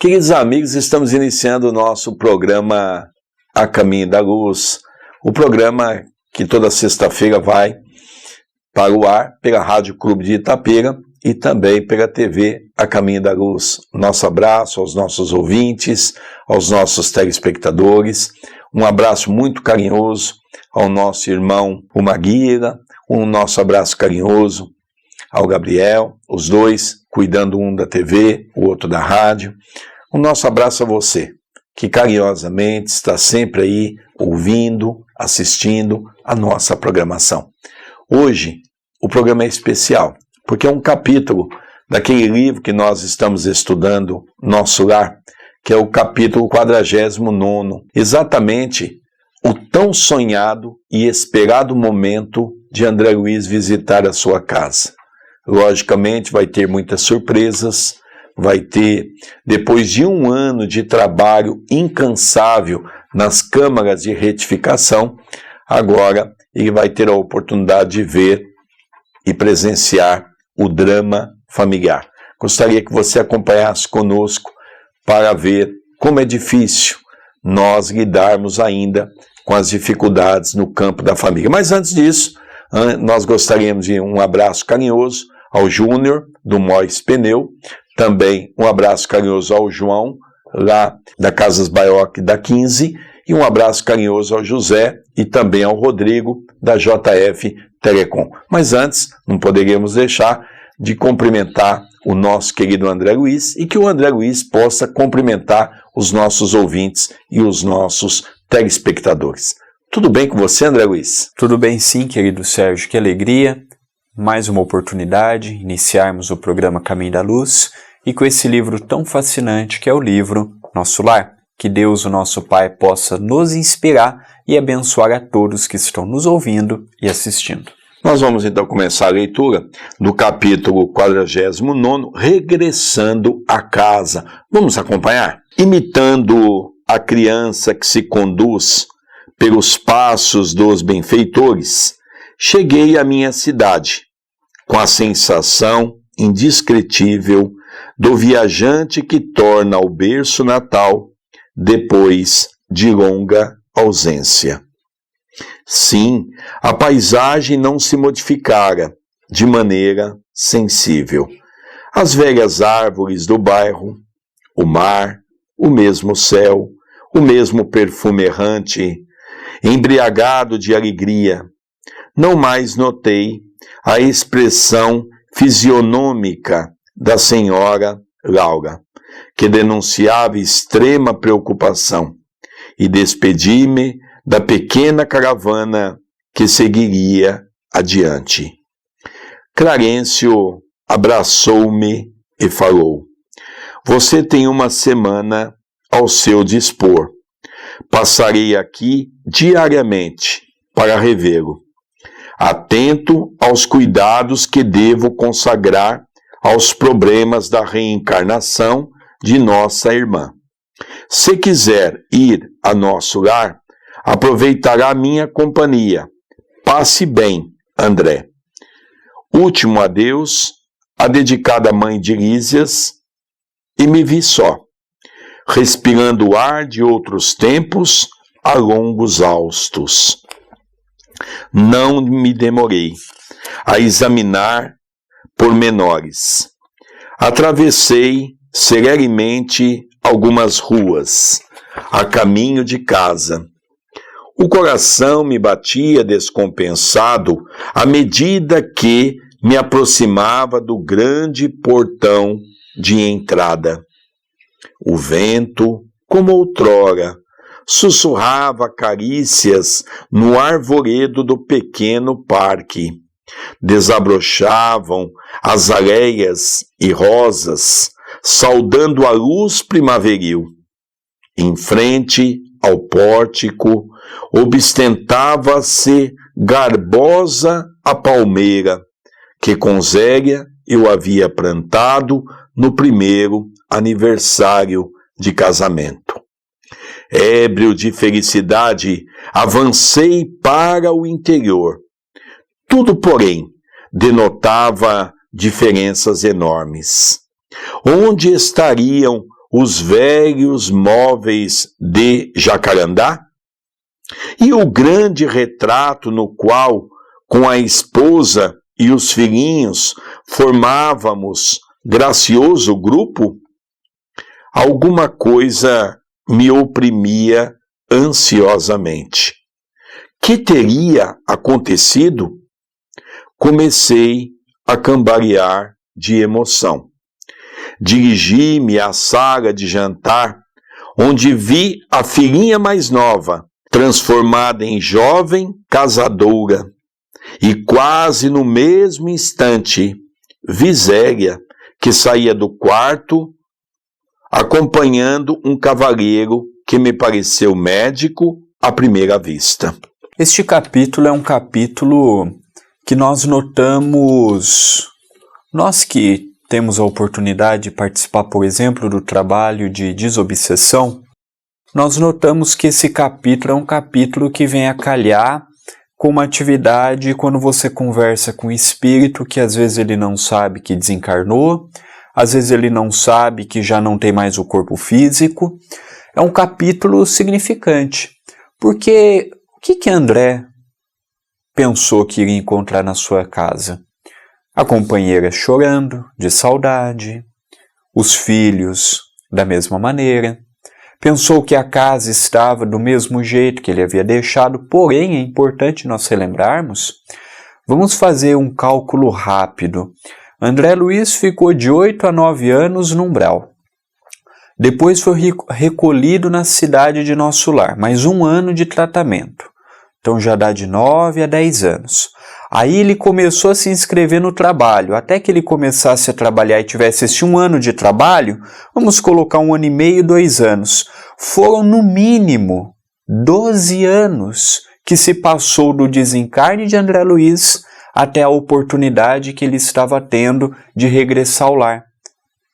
Queridos amigos, estamos iniciando o nosso programa A Caminho da Luz, o programa que toda sexta-feira vai para o ar pela Rádio Clube de Itapira e também pela TV A Caminho da Luz. Nosso abraço aos nossos ouvintes, aos nossos telespectadores, um abraço muito carinhoso ao nosso irmão o Maguila, um nosso abraço carinhoso ao Gabriel, os dois cuidando um da TV, o outro da rádio. Um nosso abraço a você, que carinhosamente está sempre aí ouvindo, assistindo a nossa programação. Hoje, o programa é especial, porque é um capítulo daquele livro que nós estamos estudando, Nosso Lar, que é o capítulo 49, exatamente o tão sonhado e esperado momento de André Luiz visitar a sua casa. Logicamente, vai ter muitas surpresas, vai ter, depois de um ano de trabalho incansável nas câmaras de retificação, agora ele vai ter a oportunidade de ver e presenciar o drama familiar. Gostaria que você acompanhasse conosco para ver como é difícil nós lidarmos ainda com as dificuldades no campo da família. Mas antes disso, nós gostaríamos de um abraço carinhoso ao Júnior, do Mois Pneu, também um abraço carinhoso ao João, lá da Casas Baioc da 15, e um abraço carinhoso ao José e também ao Rodrigo, da JF Telecom. Mas antes, não poderíamos deixar de cumprimentar o nosso querido André Luiz e que o André Luiz possa cumprimentar os nossos ouvintes e os nossos telespectadores. Tudo bem com você, André Luiz? Tudo bem sim, querido Sérgio, que alegria. Mais uma oportunidade, iniciarmos o programa Caminho da Luz e com esse livro tão fascinante que é o livro Nosso Lar. Que Deus, o nosso Pai, possa nos inspirar e abençoar a todos que estão nos ouvindo e assistindo. Nós vamos então começar a leitura do capítulo 49, Regressando à Casa. Vamos acompanhar? Imitando a criança que se conduz pelos passos dos benfeitores, cheguei à minha cidade, com a sensação indescritível do viajante que torna ao berço natal depois de longa ausência. Sim, a paisagem não se modificara de maneira sensível. As velhas árvores do bairro, o mar, o mesmo céu, o mesmo perfume errante, embriagado de alegria. Não mais notei a expressão fisionômica da senhora Laura, que denunciava extrema preocupação, e despedi-me da pequena caravana que seguiria adiante. Clarencio abraçou-me e falou: "Você tem uma semana ao seu dispor. Passarei aqui diariamente para revê-lo, atento aos cuidados que devo consagrar aos problemas da reencarnação de nossa irmã. Se quiser ir a nosso lar, aproveitará minha companhia. Passe bem, André." Último adeus, a dedicada mãe de Lísias, e me vi só, respirando o ar de outros tempos a longos haustos. Não me demorei a examinar pormenores. Atravessei serenamente algumas ruas, a caminho de casa. O coração me batia descompensado à medida que me aproximava do grande portão de entrada. O vento, como outrora, sussurrava carícias no arvoredo do pequeno parque. Desabrochavam azaleias e rosas, saudando a luz primaveril. Em frente ao pórtico, obstentava-se garbosa a palmeira, que com Zélia eu havia plantado no primeiro aniversário de casamento. Ébrio de felicidade, avancei para o interior. Tudo, porém, denotava diferenças enormes. Onde estariam os velhos móveis de Jacarandá? E o grande retrato no qual, com a esposa e os filhinhos, formávamos gracioso grupo? Alguma coisa me oprimia ansiosamente. Que teria acontecido? Comecei a cambalear de emoção. Dirigi-me à sala de jantar, onde vi a filhinha mais nova, transformada em jovem casadora, e quase no mesmo instante vi Zélia, que saía do quarto, acompanhando um cavalheiro que me pareceu médico à primeira vista. Este capítulo é um capítulo que nós notamos, nós que temos a oportunidade de participar, por exemplo, do trabalho de desobsessão, nós notamos que esse capítulo é um capítulo que vem a calhar com uma atividade quando você conversa com o espírito que às vezes ele não sabe que desencarnou, às vezes ele não sabe que já não tem mais o corpo físico. É um capítulo significante, porque o que André pensou que iria encontrar na sua casa? A companheira chorando de saudade, os filhos da mesma maneira. Pensou que a casa estava do mesmo jeito que ele havia deixado, porém é importante nós relembrarmos. Vamos fazer um cálculo rápido. André Luiz ficou de 8 a 9 anos no umbral. Depois foi recolhido na cidade de Nosso Lar, mais 1 ano de tratamento. Então já dá de 9 a 10 anos. Aí ele começou a se inscrever no trabalho. Até que ele começasse a trabalhar e tivesse esse 1 ano de trabalho, vamos colocar 1 ano e meio, 2 anos. Foram no mínimo 12 anos que se passou do desencarne de André Luiz até a oportunidade que ele estava tendo de regressar ao lar.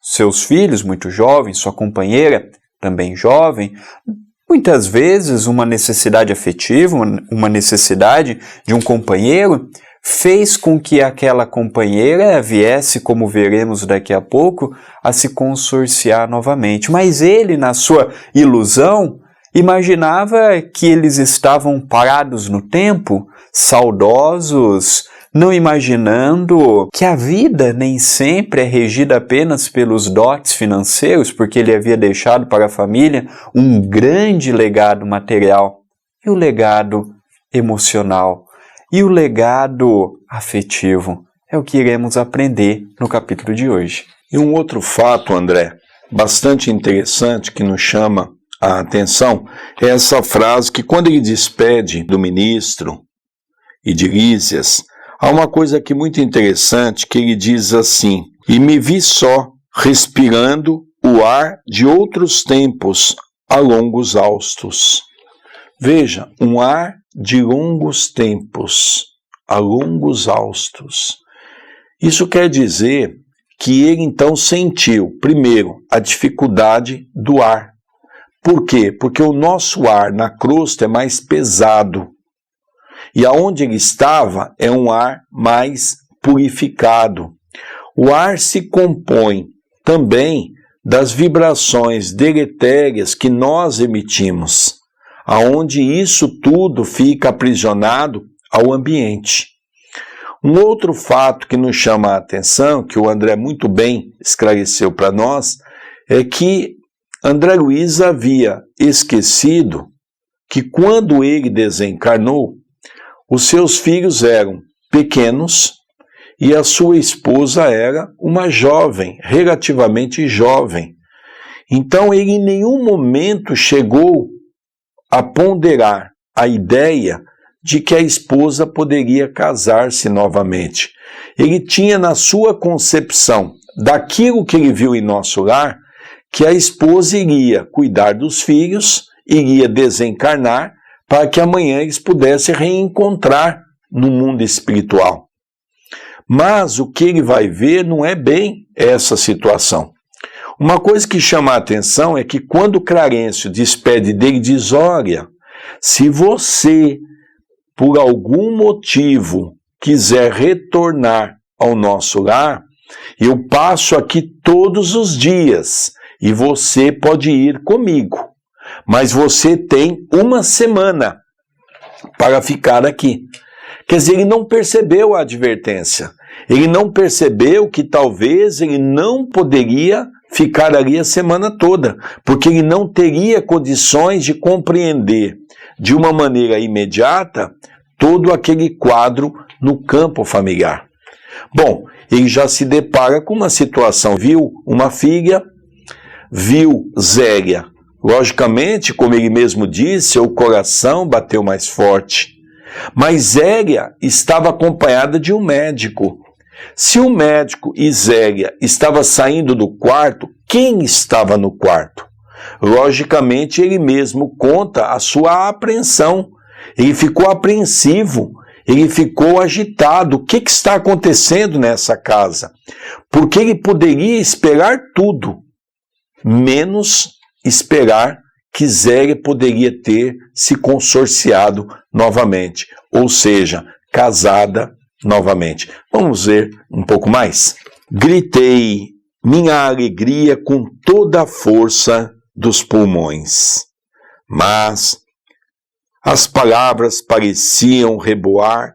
Seus filhos, muito jovens, sua companheira, também jovem, muitas vezes uma necessidade afetiva, uma necessidade de um companheiro, fez com que aquela companheira viesse, como veremos daqui a pouco, a se consorciar novamente. Mas ele, na sua ilusão, imaginava que eles estavam parados no tempo, saudosos, não imaginando que a vida nem sempre é regida apenas pelos dotes financeiros, porque ele havia deixado para a família um grande legado material, e o legado emocional, e o legado afetivo. É o que iremos aprender no capítulo de hoje. E um outro fato, André, bastante interessante que nos chama a atenção, é essa frase que quando ele despede do ministro e de Lísias, há uma coisa aqui muito interessante que ele diz assim: e me vi só, respirando o ar de outros tempos a longos haustos. Veja, um ar de longos tempos, a longos haustos. Isso quer dizer que ele então sentiu, primeiro, a dificuldade do ar. Por quê? Porque o nosso ar na crosta é mais pesado. E aonde ele estava é um ar mais purificado. O ar se compõe também das vibrações deletérias que nós emitimos, aonde isso tudo fica aprisionado ao ambiente. Um outro fato que nos chama a atenção, que o André muito bem esclareceu para nós, é que André Luiz havia esquecido que quando ele desencarnou, os seus filhos eram pequenos e a sua esposa era uma jovem, relativamente jovem. Então ele em nenhum momento chegou a ponderar a ideia de que a esposa poderia casar-se novamente. Ele tinha na sua concepção daquilo que ele viu em Nosso Lar, que a esposa iria cuidar dos filhos, iria desencarnar, para que amanhã eles pudessem reencontrar no mundo espiritual. Mas o que ele vai ver não é bem essa situação. Uma coisa que chama a atenção é que quando Clarencio despede dele, diz: olha, se você, por algum motivo, quiser retornar ao nosso lar, eu passo aqui todos os dias e você pode ir comigo, mas você tem 1 semana para ficar aqui. Quer dizer, ele não percebeu a advertência, ele não percebeu que talvez ele não poderia ficar ali a semana toda, porque ele não teria condições de compreender de uma maneira imediata todo aquele quadro no campo familiar. Bom, ele já se depara com uma situação, viu uma filha, viu Zélia. Logicamente, como ele mesmo disse, seu coração bateu mais forte. Mas Zélia estava acompanhada de um médico. Se o médico e Zélia estavam saindo do quarto, quem estava no quarto? Logicamente, ele mesmo conta a sua apreensão. Ele ficou apreensivo, ele ficou agitado. O que está acontecendo nessa casa? Porque ele poderia esperar tudo, menos esperar que Zélia poderia ter se consorciado novamente, ou seja, casada novamente. Vamos ver um pouco mais? Gritei minha alegria com toda a força dos pulmões, mas as palavras pareciam reboar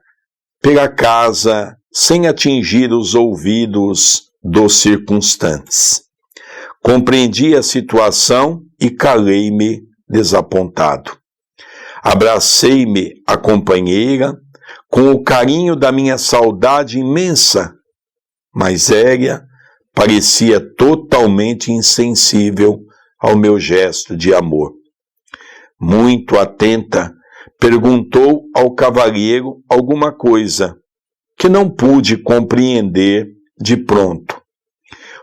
pela casa sem atingir os ouvidos dos circunstantes. Compreendi a situação e calei-me desapontado. Abracei-me à companheira com o carinho da minha saudade imensa, mas Zélia parecia totalmente insensível ao meu gesto de amor. Muito atenta, perguntou ao cavalheiro alguma coisa que não pude compreender de pronto.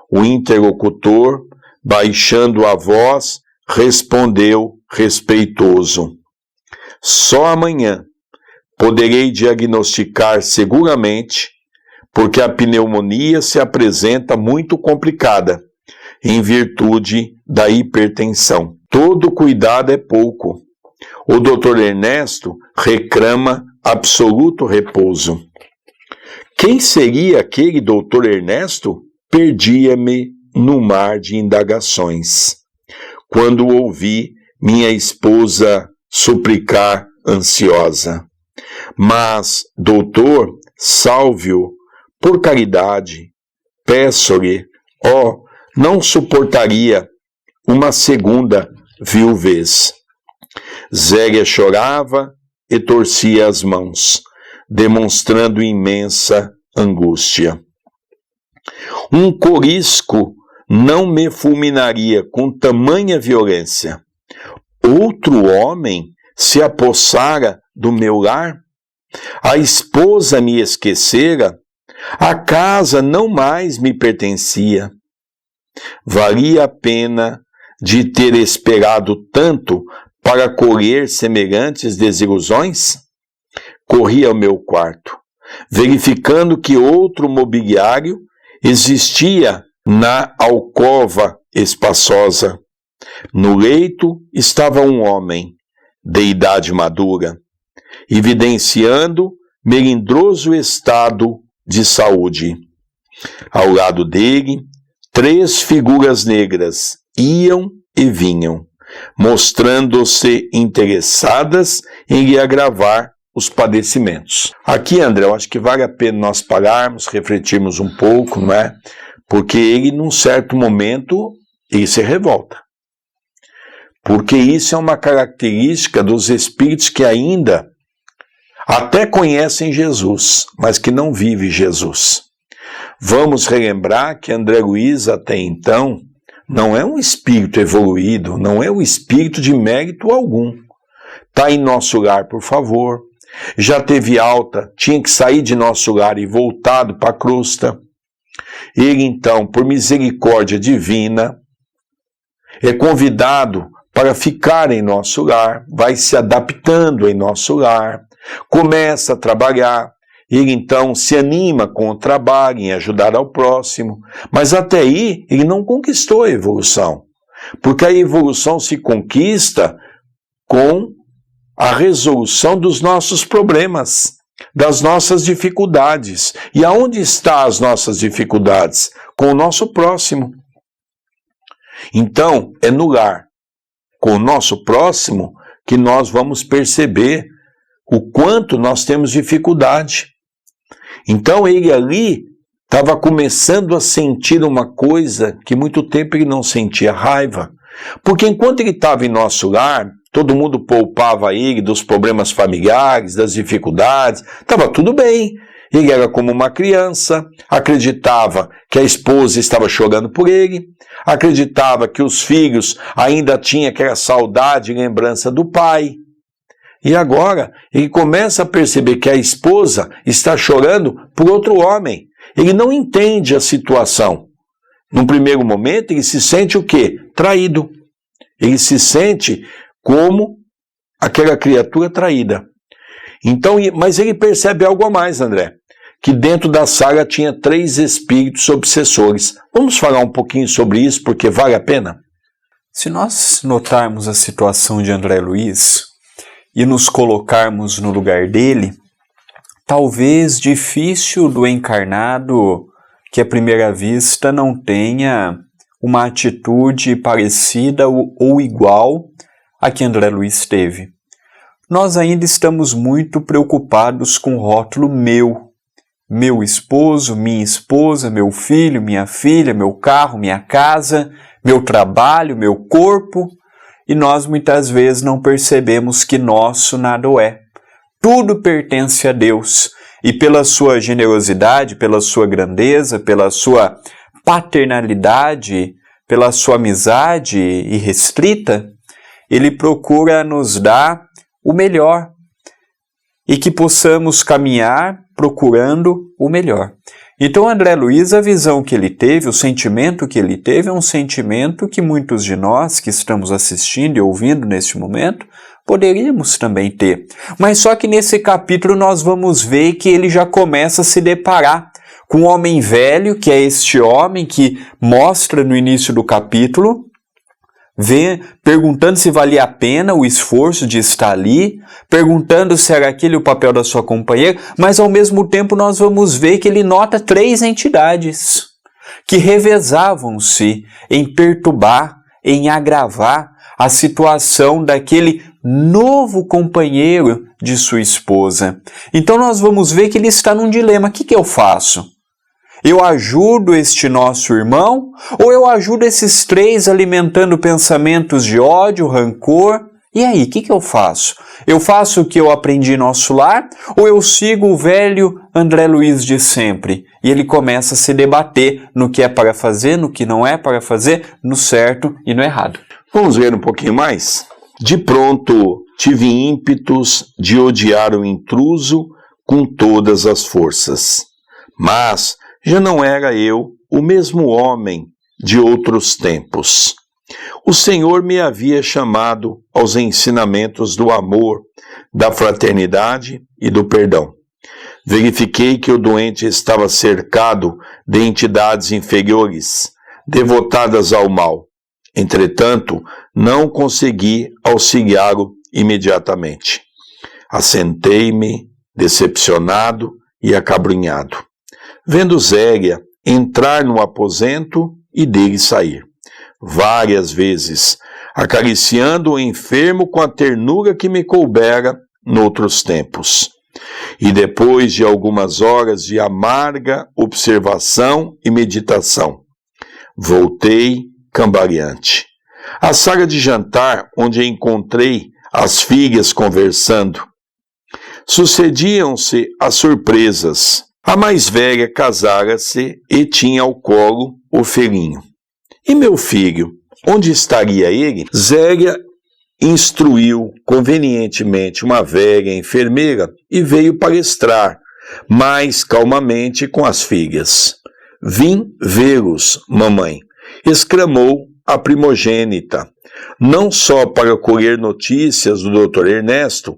O interlocutor, baixando a voz, respondeu respeitoso: só amanhã poderei diagnosticar seguramente, porque a pneumonia se apresenta muito complicada, em virtude da hipertensão. Todo cuidado é pouco. O Dr. Ernesto reclama absoluto repouso. Quem seria aquele Dr. Ernesto? Perdia-me no mar de indagações, quando ouvi minha esposa suplicar ansiosa: mas, doutor, salve-o, por caridade, peço-lhe, não suportaria uma segunda viuvez. Zélia chorava e torcia as mãos, demonstrando imensa angústia. Um corisco não me fulminaria com tamanha violência. Outro homem se apossara do meu lar? A esposa me esquecera? A casa não mais me pertencia. Valia a pena de ter esperado tanto para colher semelhantes desilusões? Corri ao meu quarto, verificando que outro mobiliário existia na alcova espaçosa. No leito estava um homem, de idade madura, evidenciando melindroso estado de saúde. Ao lado dele, 3 figuras negras iam e vinham, mostrando-se interessadas em lhe agravar os padecimentos. Aqui, André, eu acho que vale a pena nós pararmos, refletirmos um pouco, não é? Porque ele, num certo momento, ele se revolta. Porque isso é uma característica dos espíritos que ainda até conhecem Jesus, mas que não vivem Jesus. Vamos relembrar que André Luiz, até então, não é um espírito evoluído, não é um espírito de mérito algum. Está em nosso lar, por favor. Já teve alta, tinha que sair de nosso lar e voltado para a crosta. Ele, então, por misericórdia divina, é convidado para ficar em nosso lar, vai se adaptando em nosso lar, começa a trabalhar, ele então se anima com o trabalho, em ajudar ao próximo, mas até aí ele não conquistou a evolução, porque a evolução se conquista com a resolução dos nossos problemas, das nossas dificuldades. E aonde estão as nossas dificuldades? Com o nosso próximo. Então, é no lar, com o nosso próximo, que nós vamos perceber o quanto nós temos dificuldade. Então, ele ali estava começando a sentir uma coisa que muito tempo ele não sentia, raiva. Porque enquanto ele estava em nosso lar, todo mundo poupava ele dos problemas familiares, das dificuldades, estava tudo bem. Ele era como uma criança, acreditava que a esposa estava chorando por ele, acreditava que os filhos ainda tinham aquela saudade e lembrança do pai. E agora ele começa a perceber que a esposa está chorando por outro homem. Ele não entende a situação. Num primeiro momento ele se sente o quê? Traído. Ele se sente como aquela criatura traída. Então, mas ele percebe algo a mais, André, que dentro da saga tinha 3 espíritos obsessores. Vamos falar um pouquinho sobre isso, porque vale a pena? Se nós notarmos a situação de André Luiz e nos colocarmos no lugar dele, talvez difícil do encarnado que à primeira vista não tenha uma atitude parecida ou igual à que André Luiz teve. Nós ainda estamos muito preocupados com o rótulo meu esposo, minha esposa, meu filho, minha filha, meu carro, minha casa, meu trabalho, meu corpo, e nós muitas vezes não percebemos que nosso nada é. Tudo pertence a Deus, e pela sua generosidade, pela sua grandeza, pela sua paternalidade, pela sua amizade irrestrita, Ele procura nos dar o melhor, e que possamos caminhar procurando o melhor. Então, André Luiz, a visão que ele teve, o sentimento que ele teve, é um sentimento que muitos de nós que estamos assistindo e ouvindo neste momento, poderíamos também ter. Mas só que nesse capítulo nós vamos ver que ele já começa a se deparar com um homem velho, que é este homem que mostra no início do capítulo, perguntando se valia a pena o esforço de estar ali, perguntando se era aquele o papel da sua companheira, mas ao mesmo tempo nós vamos ver que ele nota 3 entidades que revezavam-se em perturbar, em agravar a situação daquele novo companheiro de sua esposa. Então nós vamos ver que ele está num dilema. O que eu faço? Eu ajudo este nosso irmão ou eu ajudo esses 3 alimentando pensamentos de ódio, rancor? E aí, o que eu faço? Eu faço o que eu aprendi em nosso lar ou eu sigo o velho André Luiz de sempre? E ele começa a se debater no que é para fazer, no que não é para fazer, no certo e no errado. Vamos ver um pouquinho mais? De pronto, tive ímpetos de odiar o intruso com todas as forças. Mas já não era eu o mesmo homem de outros tempos. O Senhor me havia chamado aos ensinamentos do amor, da fraternidade e do perdão. Verifiquei que o doente estava cercado de entidades inferiores, devotadas ao mal. Entretanto, não consegui auxiliá-lo imediatamente. Assentei-me, decepcionado e acabrunhado, vendo Zélia entrar no aposento e dele sair, várias vezes, acariciando o enfermo com a ternura que me coubera noutros tempos. E depois de algumas horas de amarga observação e meditação, voltei cambaleante. A sala de jantar, onde encontrei as filhas conversando, sucediam-se as surpresas. A mais velha casara-se e tinha ao colo o filhinho. E meu filho, onde estaria ele? Zélia instruiu convenientemente uma velha enfermeira e veio palestrar mais calmamente com as filhas. Vim vê-los, mamãe, exclamou a primogênita, não só para colher notícias do Dr. Ernesto,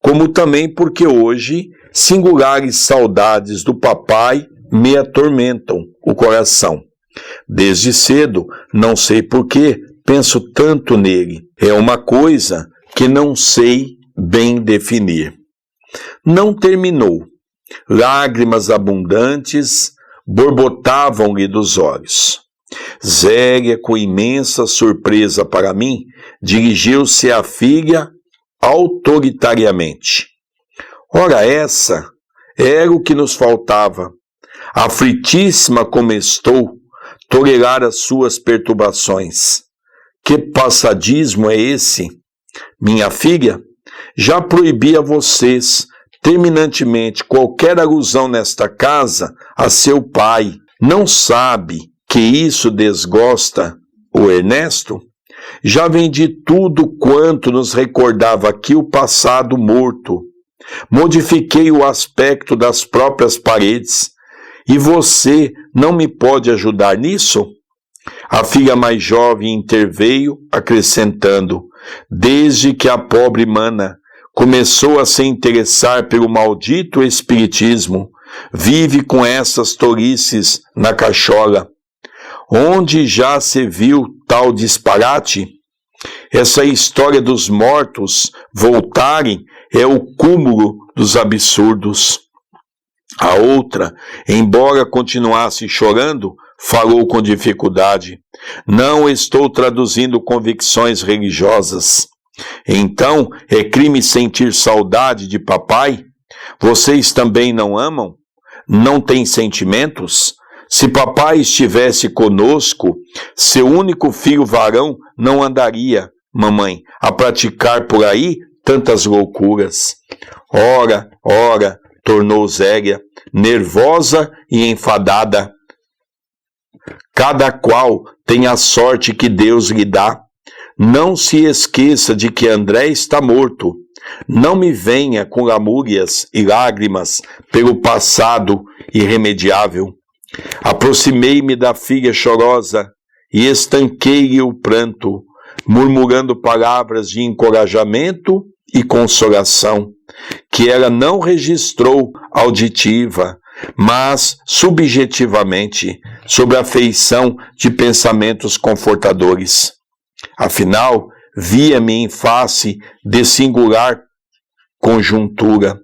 como também porque hoje singulares saudades do papai me atormentam o coração. Desde cedo, não sei por que, penso tanto nele. É uma coisa que não sei bem definir. Não terminou. Lágrimas abundantes borbotavam-lhe dos olhos. Zélia, com imensa surpresa para mim, dirigiu-se à filha autoritariamente. Ora, essa era o que nos faltava. Aflitíssima como estou, tolerar as suas perturbações. Que passadismo é esse? Minha filha, já proibi a vocês terminantemente qualquer alusão nesta casa a seu pai. Não sabe que isso desgosta o Ernesto? Já vendi tudo quanto nos recordava aqui o passado morto. Modifiquei o aspecto das próprias paredes. E você não me pode ajudar nisso? A filha mais jovem interveio, acrescentando: desde que a pobre mana começou a se interessar pelo maldito espiritismo, vive com essas tolices na cachola. Onde já se viu tal disparate? Essa história dos mortos voltarem é o cúmulo dos absurdos. A outra, embora continuasse chorando, falou com dificuldade: não estou traduzindo convicções religiosas. Então, é crime sentir saudade de papai? Vocês também não amam? Não têm sentimentos? Se papai estivesse conosco, seu único filho varão não andaria, mamãe, a praticar por aí tantas loucuras. Ora, ora, tornou Zélia, nervosa e enfadada. Cada qual tem a sorte que Deus lhe dá. Não se esqueça de que André está morto. Não me venha com lamúrias e lágrimas pelo passado irremediável. Aproximei-me da filha chorosa e estanquei-lhe o pranto, murmurando palavras de encorajamento e consolação, que ela não registrou auditiva, mas subjetivamente, sob a feição de pensamentos confortadores. Afinal, via-me em face de singular conjuntura.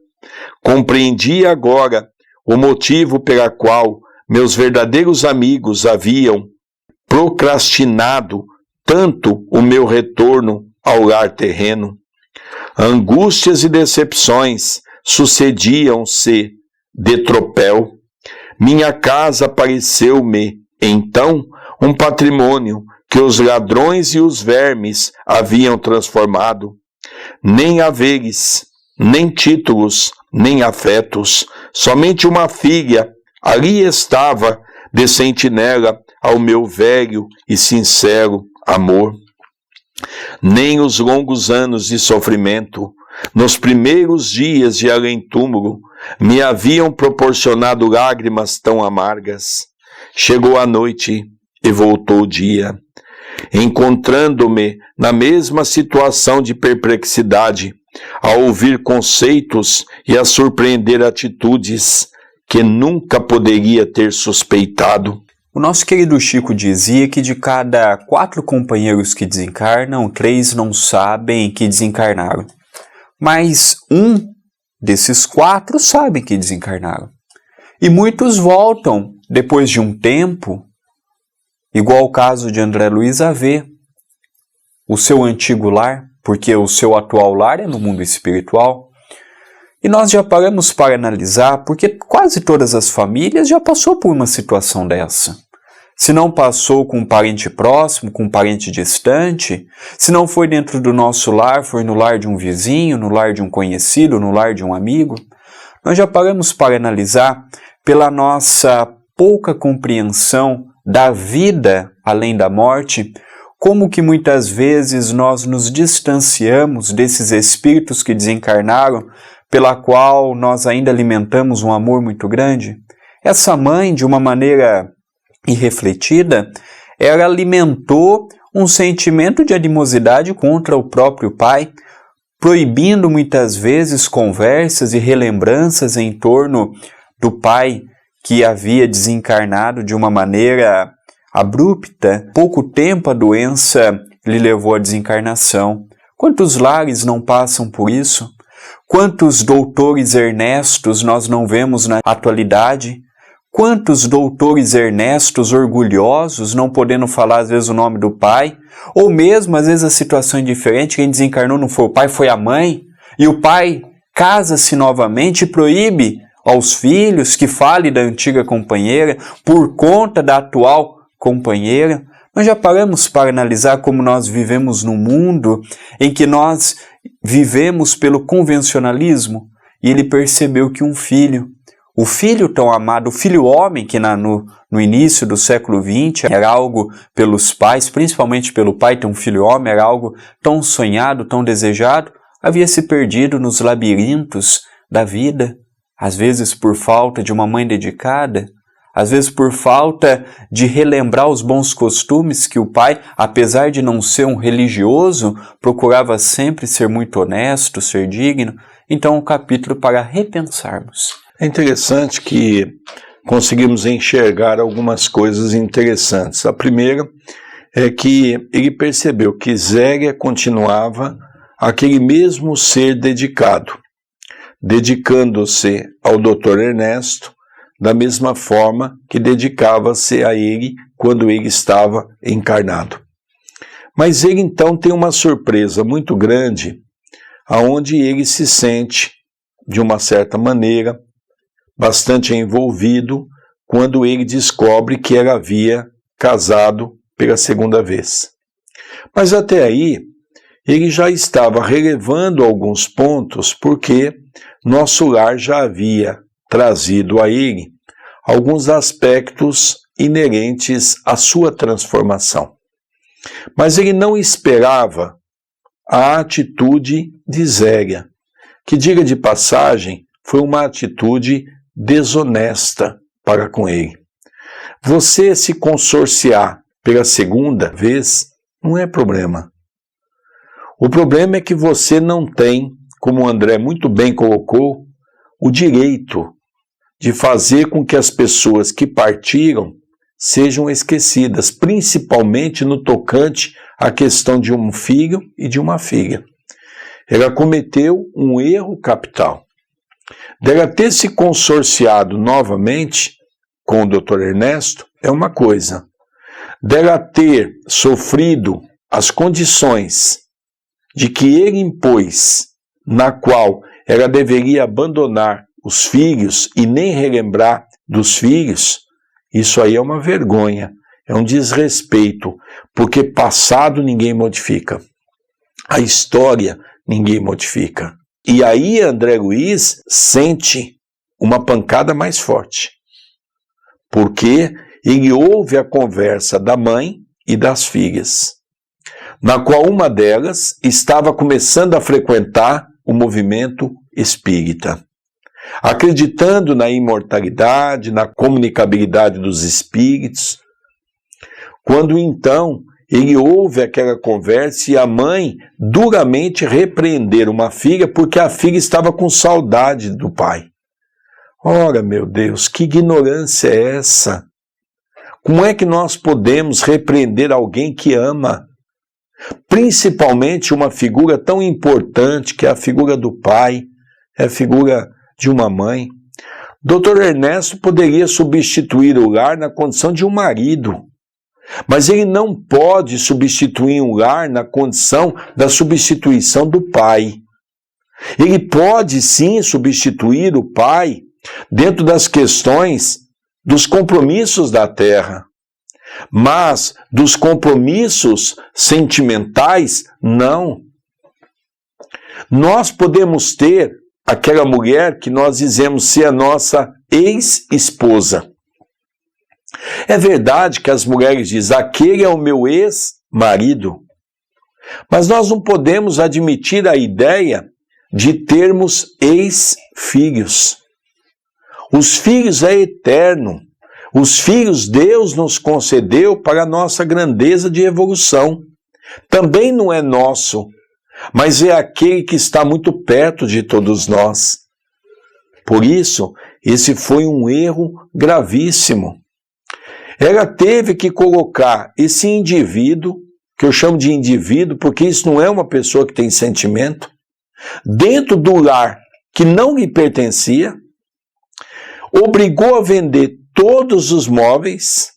Compreendi agora o motivo pela qual meus verdadeiros amigos haviam procrastinado tanto o meu retorno ao lar terreno. Angústias e decepções sucediam-se de tropel. Minha casa pareceu-me, então, um patrimônio que os ladrões e os vermes haviam transformado. Nem haveres, nem títulos, nem afetos, somente uma filha ali estava de sentinela ao meu velho e sincero amor. Nem os longos anos de sofrimento, nos primeiros dias de além-túmulo, me haviam proporcionado lágrimas tão amargas. Chegou a noite e voltou o dia, encontrando-me na mesma situação de perplexidade, a ouvir conceitos e a surpreender atitudes que nunca poderia ter suspeitado. O nosso querido Chico dizia que de cada 4 companheiros que desencarnam, 3 não sabem que desencarnaram. Mas um desses 4 sabem que desencarnaram. E muitos voltam, depois de um tempo, igual o caso de André Luiz, a ver o seu antigo lar, porque o seu atual lar é no mundo espiritual. E nós já paramos para analisar, porque quase todas as famílias já passou por uma situação dessa. Se não passou com um parente próximo, com um parente distante, se não foi dentro do nosso lar, foi no lar de um vizinho, no lar de um conhecido, no lar de um amigo, nós já paramos para analisar pela nossa pouca compreensão da vida além da morte, como que muitas vezes nós nos distanciamos desses espíritos que desencarnaram, pela qual nós ainda alimentamos um amor muito grande. Essa mãe, de uma maneira irrefletida, ela alimentou um sentimento de animosidade contra o próprio pai, proibindo muitas vezes conversas e relembranças em torno do pai que havia desencarnado de uma maneira abrupta. Pouco tempo a doença lhe levou à desencarnação. Quantos lares não passam por isso? Quantos doutores Ernestos nós não vemos na atualidade? Quantos doutores Ernestos orgulhosos, não podendo falar às vezes o nome do pai, ou mesmo às vezes a situação é diferente, quem desencarnou não foi o pai, foi a mãe, e o pai casa-se novamente e proíbe aos filhos que fale da antiga companheira por conta da atual companheira. Nós já paramos para analisar como nós vivemos num mundo em que nós vivemos pelo convencionalismo, e ele percebeu que um filho, o filho tão amado, o filho homem, que no início do século XX era algo pelos pais, principalmente pelo pai ter um filho homem, era algo tão sonhado, tão desejado, havia se perdido nos labirintos da vida, às vezes por falta de uma mãe dedicada, às vezes por falta de relembrar os bons costumes que o pai, apesar de não ser um religioso, procurava sempre ser muito honesto, ser digno. Então, um capítulo para repensarmos. É interessante que conseguimos enxergar algumas coisas interessantes. A primeira é que ele percebeu que Zélia continuava aquele mesmo ser dedicado, dedicando-se ao Dr. Ernesto da mesma forma que dedicava-se a ele quando ele estava encarnado. Mas ele então tem uma surpresa muito grande, aonde ele se sente, de uma certa maneira, bastante envolvido quando ele descobre que ela havia casado pela segunda vez. Mas até aí, ele já estava relevando alguns pontos, porque nosso lar já havia trazido a ele alguns aspectos inerentes à sua transformação. Mas ele não esperava a atitude de Zélia, que, diga de passagem, foi uma atitude desonesta para com ele. Você se consorciar pela segunda vez não é problema. O problema é que você não tem, como o André muito bem colocou, o direito de fazer com que as pessoas que partiram sejam esquecidas, principalmente no tocante à questão de um filho e de uma filha. Ela cometeu um erro capital. Dela ter se consorciado novamente com o Dr. Ernesto é uma coisa. Dela ter sofrido as condições de que ele impôs, na qual ela deveria abandonar os filhos e nem relembrar dos filhos, isso aí é uma vergonha, é um desrespeito, porque passado ninguém modifica, a história ninguém modifica. E aí André Luiz sente uma pancada mais forte, porque ele ouve a conversa da mãe e das filhas, na qual uma delas estava começando a frequentar o movimento espírita, acreditando na imortalidade, na comunicabilidade dos espíritos. Quando então ele ouve aquela conversa e a mãe duramente repreender uma filha porque a filha estava com saudade do pai. Ora, meu Deus, que ignorância é essa? Como é que nós podemos repreender alguém que ama? Principalmente uma figura tão importante que é a figura do pai, é a figura de uma mãe. Dr. Ernesto poderia substituir o lar na condição de um marido, mas ele não pode substituir um lar na condição da substituição do pai. Ele pode sim substituir o pai dentro das questões dos compromissos da terra, mas dos compromissos sentimentais, não. Nós podemos ter aquela mulher que nós dizemos ser a nossa ex-esposa. É verdade que as mulheres dizem, aquele é o meu ex-marido, mas nós não podemos admitir a ideia de termos ex-filhos. Os filhos é eterno. Os filhos Deus nos concedeu para a nossa grandeza de evolução. Também não é nosso, mas é aquele que está muito perto de todos nós. Por isso, esse foi um erro gravíssimo. Ela teve que colocar esse indivíduo, que eu chamo de indivíduo, porque isso não é uma pessoa que tem sentimento, dentro do lar que não lhe pertencia, obrigou a vender todos os móveis,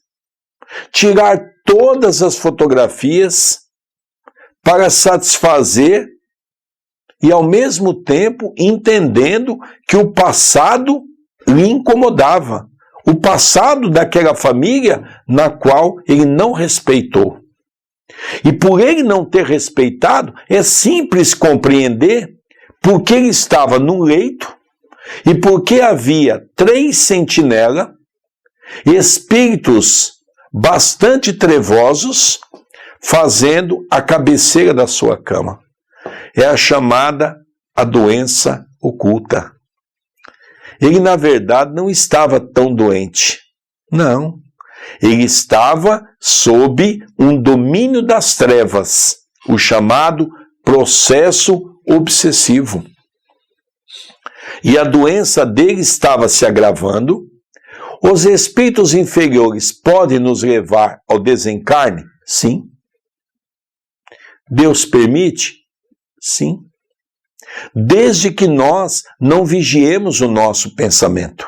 tirar todas as fotografias para satisfazer e, ao mesmo tempo, entendendo que o passado lhe incomodava. O passado daquela família na qual ele não respeitou. E por ele não ter respeitado, é simples compreender porque ele estava no leito e porque havia 3 sentinelas, espíritos bastante trevosos, fazendo a cabeceira da sua cama. É a chamada a doença oculta. Ele, na verdade, não estava tão doente. Não. Ele estava sob um domínio das trevas, o chamado processo obsessivo. E a doença dele estava se agravando. Os espíritos inferiores podem nos levar ao desencarne? Sim. Deus permite? Sim. Desde que nós não vigiemos o nosso pensamento.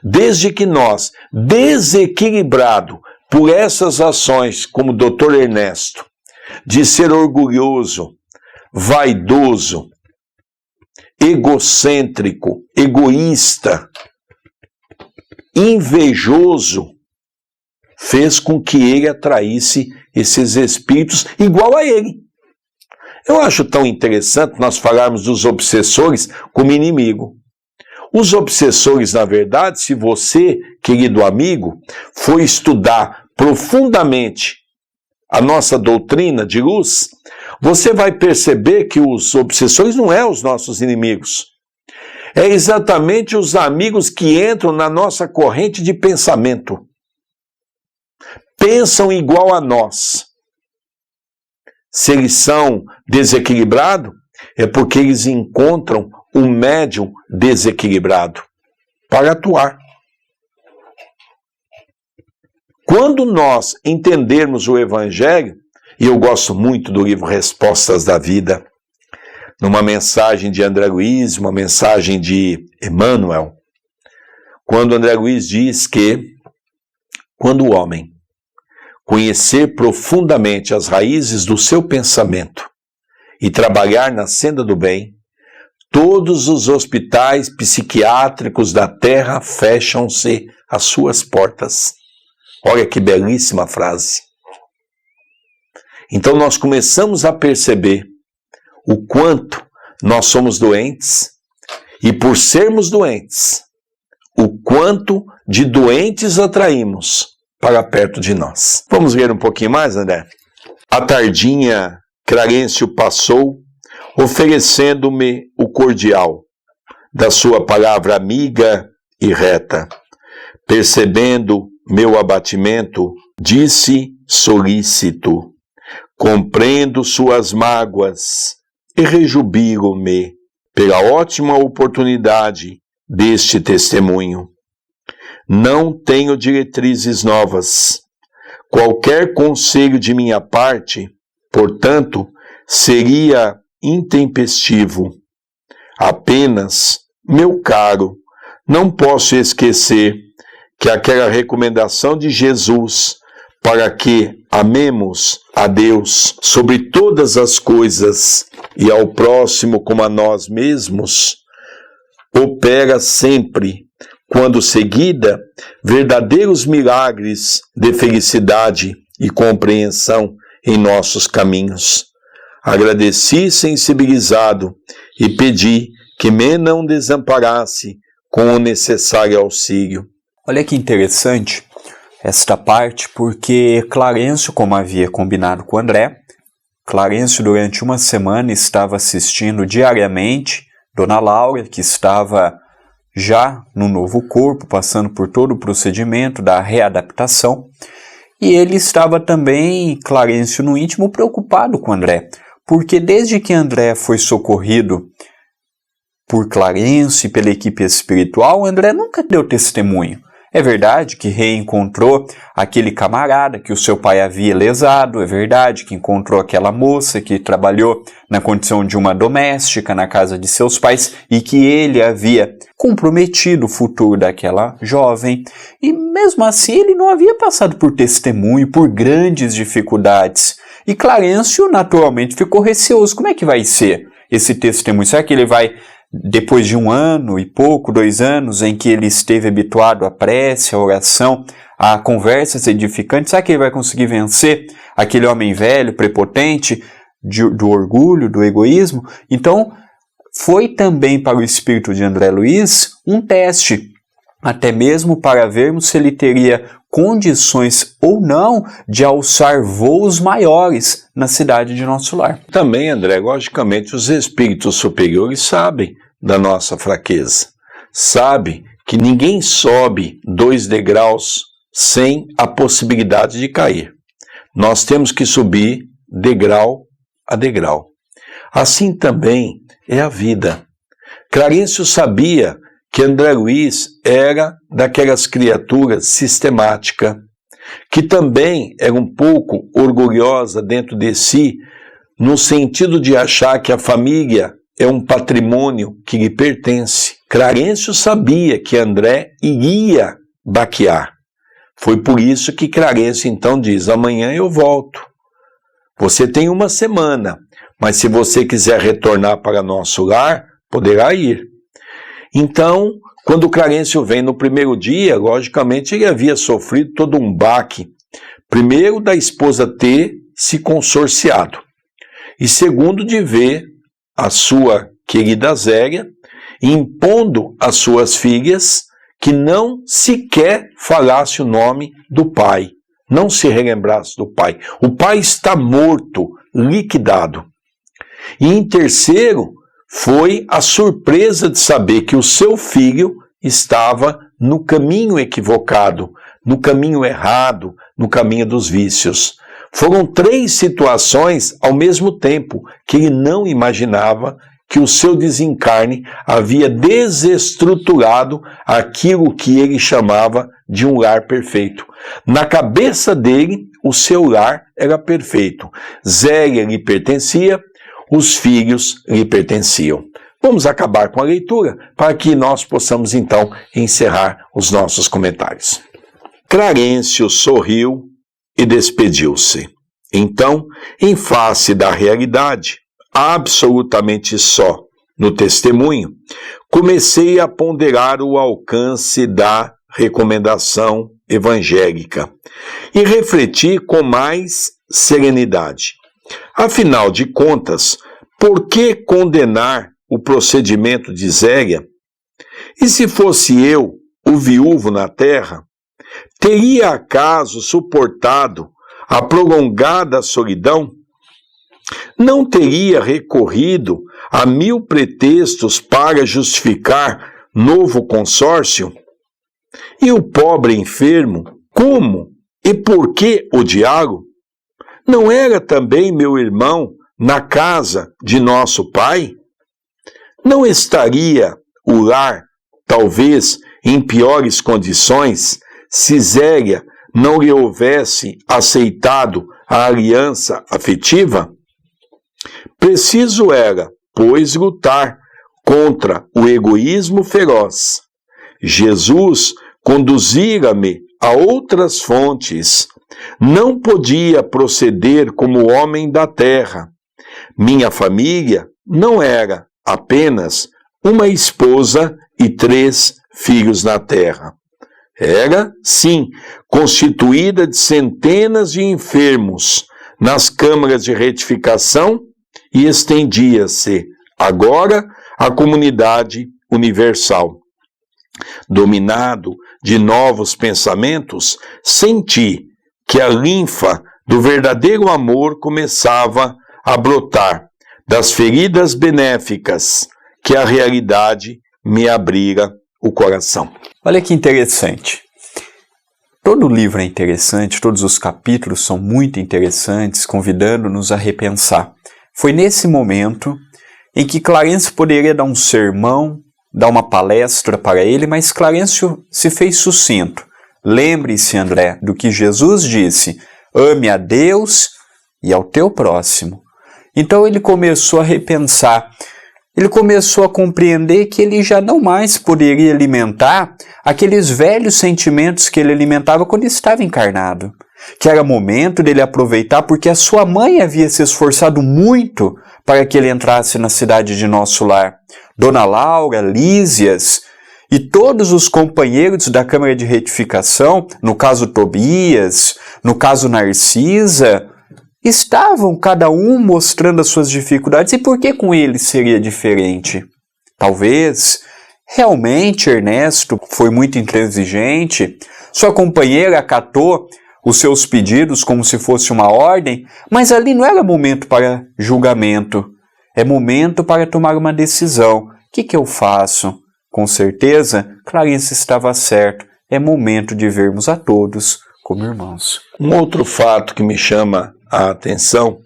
Desde que nós, desequilibrado por essas ações, como o Dr. Ernesto, de ser orgulhoso, vaidoso, egocêntrico, egoísta, invejoso, fez com que ele atraísse esses espíritos igual a ele. Eu acho tão interessante nós falarmos dos obsessores como inimigo. Os obsessores, na verdade, se você, querido amigo, for estudar profundamente a nossa doutrina de luz, você vai perceber que os obsessores não são os nossos inimigos. É exatamente os amigos que entram na nossa corrente de pensamento. Pensam igual a nós. Se eles são desequilibrados, é porque eles encontram um médium desequilibrado para atuar. Quando nós entendermos o Evangelho, e eu gosto muito do livro Respostas da Vida, numa mensagem de André Luiz, uma mensagem de Emmanuel, quando André Luiz diz que quando o homem conhecer profundamente as raízes do seu pensamento e trabalhar na senda do bem, todos os hospitais psiquiátricos da terra fecham-se às suas portas. Olha que belíssima frase. Então nós começamos a perceber o quanto nós somos doentes e, por sermos doentes, o quanto de doentes atraímos para perto de nós. Vamos ver um pouquinho mais, André? A tardinha, Clarencio passou, oferecendo-me o cordial da sua palavra amiga e reta. Percebendo meu abatimento, disse solícito: compreendo suas mágoas e rejubilo-me pela ótima oportunidade deste testemunho. Não tenho diretrizes novas. Qualquer conselho de minha parte, portanto, seria intempestivo. Apenas, meu caro, não posso esquecer que aquela recomendação de Jesus para que amemos a Deus sobre todas as coisas e ao próximo como a nós mesmos, opera sempre, quando seguida, verdadeiros milagres de felicidade e compreensão em nossos caminhos. Agradeci sensibilizado e pedi que me não desamparasse com o necessário auxílio. Olha que interessante esta parte, porque Clarencio, como havia combinado com André, Clarencio durante uma semana estava assistindo diariamente Dona Laura, que estava já no novo corpo, passando por todo o procedimento da readaptação, e ele estava também, Clarencio no íntimo, preocupado com André, porque desde que André foi socorrido por Clarencio e pela equipe espiritual, André nunca deu testemunho. É verdade que reencontrou aquele camarada que o seu pai havia lesado, é verdade que encontrou aquela moça que trabalhou na condição de uma doméstica na casa de seus pais e que ele havia comprometido o futuro daquela jovem. E mesmo assim ele não havia passado por testemunho, por grandes dificuldades. E Clarencio naturalmente ficou receoso. Como é que vai ser esse testemunho? Será que ele vai, depois de 1 ano e pouco, 2 anos, em que ele esteve habituado à prece, à oração, a conversas edificantes, será que ele vai conseguir vencer aquele homem velho, prepotente, do orgulho, do egoísmo? Então, foi também para o espírito de André Luiz um teste, até mesmo para vermos se ele teria condições ou não de alçar voos maiores na cidade de Nosso Lar. Também, André, logicamente, os espíritos superiores sabem da nossa fraqueza. Sabem que ninguém sobe 2 degraus sem a possibilidade de cair. Nós temos que subir degrau a degrau. Assim também é a vida. Clarencio sabia que André Luiz era daquelas criaturas sistemática, que também era um pouco orgulhosa dentro de si, no sentido de achar que a família é um patrimônio que lhe pertence. Clarencio sabia que André iria baquear. Foi por isso que Clarencio então diz: amanhã eu volto. Você tem 1 semana, mas se você quiser retornar para Nosso Lar, poderá ir. Então, quando Clarencio vem no primeiro dia, logicamente ele havia sofrido todo um baque. Primeiro, da esposa ter se consorciado. E segundo, de ver a sua querida Zélia impondo às suas filhas que não sequer falasse o nome do pai, não se relembrasse do pai. O pai está morto, liquidado. E em terceiro, foi a surpresa de saber que o seu filho estava no caminho equivocado, no caminho errado, no caminho dos vícios. Foram 3 situações ao mesmo tempo que ele não imaginava que o seu desencarne havia desestruturado aquilo que ele chamava de um lar perfeito. Na cabeça dele, o seu lar era perfeito. Zélia lhe pertencia, os filhos lhe pertenciam. Vamos acabar com a leitura para que nós possamos então encerrar os nossos comentários. Clarencio sorriu e despediu-se. Então, em face da realidade, absolutamente só no testemunho, comecei a ponderar o alcance da recomendação evangélica e refleti com mais serenidade. Afinal de contas, por que condenar o procedimento de Zélia? E se fosse eu, o viúvo na terra, teria acaso suportado a prolongada solidão? Não teria recorrido a 1000 pretextos para justificar novo consórcio? E o pobre enfermo, como e por que odiá-lo? Não era também meu irmão na casa de nosso pai? Não estaria o lar, talvez, em piores condições, se Zélia não lhe houvesse aceitado a aliança afetiva? Preciso era, pois, lutar contra o egoísmo feroz. Jesus conduzira-me a outras fontes. Não podia proceder como homem da terra. Minha família não era apenas uma esposa e 3 filhos na terra. Era, sim, constituída de centenas de enfermos nas câmaras de retificação e estendia-se, agora, à comunidade universal. Dominado de novos pensamentos, senti que a linfa do verdadeiro amor começava a brotar das feridas benéficas que a realidade me abrira o coração. Olha que interessante. Todo o livro é interessante, todos os capítulos são muito interessantes, convidando-nos a repensar. Foi nesse momento em que Clarencio poderia dar um sermão dar uma palestra para ele, mas Clarencio se fez sucinto. Lembre-se, André, do que Jesus disse: ame a Deus e ao teu próximo. Então ele começou a repensar, ele começou a compreender que ele já não mais poderia alimentar aqueles velhos sentimentos que ele alimentava quando estava encarnado. Que era momento dele aproveitar porque a sua mãe havia se esforçado muito para que ele entrasse na cidade de Nosso Lar. Dona Laura, Lísias e todos os companheiros da Câmara de Retificação, no caso Tobias, no caso Narcisa, estavam cada um mostrando as suas dificuldades. E por que com ele seria diferente? Talvez, realmente, Ernesto foi muito intransigente, sua companheira acatou os seus pedidos como se fosse uma ordem, mas ali não era momento para julgamento, é momento para tomar uma decisão. O que eu faço? Com certeza, Clarencio estava certo, é momento de vermos a todos como irmãos. Um outro fato que me chama a atenção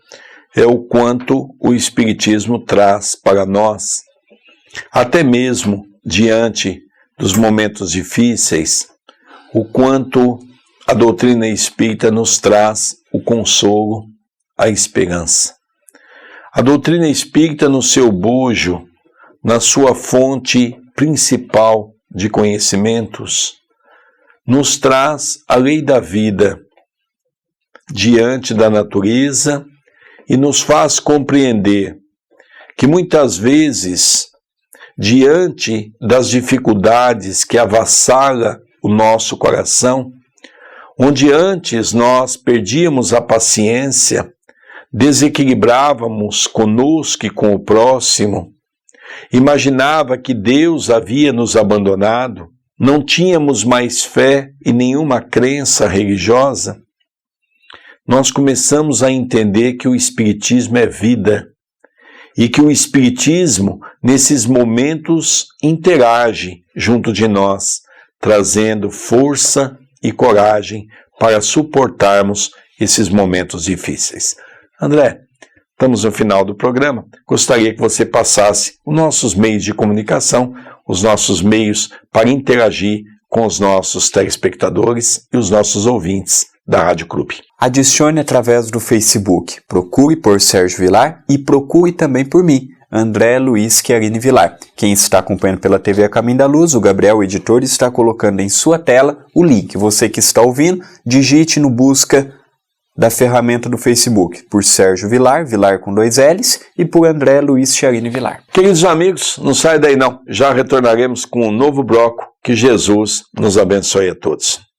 é o quanto o Espiritismo traz para nós, até mesmo diante dos momentos difíceis, o quanto a doutrina espírita nos traz o consolo, a esperança. A doutrina espírita, no seu bojo, na sua fonte principal de conhecimentos, nos traz a lei da vida diante da natureza e nos faz compreender que muitas vezes, diante das dificuldades que avassalam o nosso coração, onde antes nós perdíamos a paciência, desequilibrávamos conosco e com o próximo, imaginava que Deus havia nos abandonado, não tínhamos mais fé e nenhuma crença religiosa, nós começamos a entender que o Espiritismo é vida e que o Espiritismo, nesses momentos, interage junto de nós, trazendo força e coragem para suportarmos esses momentos difíceis. André, estamos no final do programa. Gostaria que você passasse os nossos meios de comunicação, os nossos meios para interagir com os nossos telespectadores e os nossos ouvintes da Rádio Clube. Adicione através do Facebook. Procure por Sérgio Vilar e procure também por mim, André Luiz Chiarini Vilar. Quem está acompanhando pela TV A Caminho da Luz, o Gabriel, o editor, está colocando em sua tela o link. Você que está ouvindo, digite no busca da ferramenta do Facebook por Sérgio Vilar, Vilar com 2 L's, e por André Luiz Chiarini Vilar. Queridos amigos, não sai daí não. Já retornaremos com um novo bloco. Que Jesus nos abençoe a todos.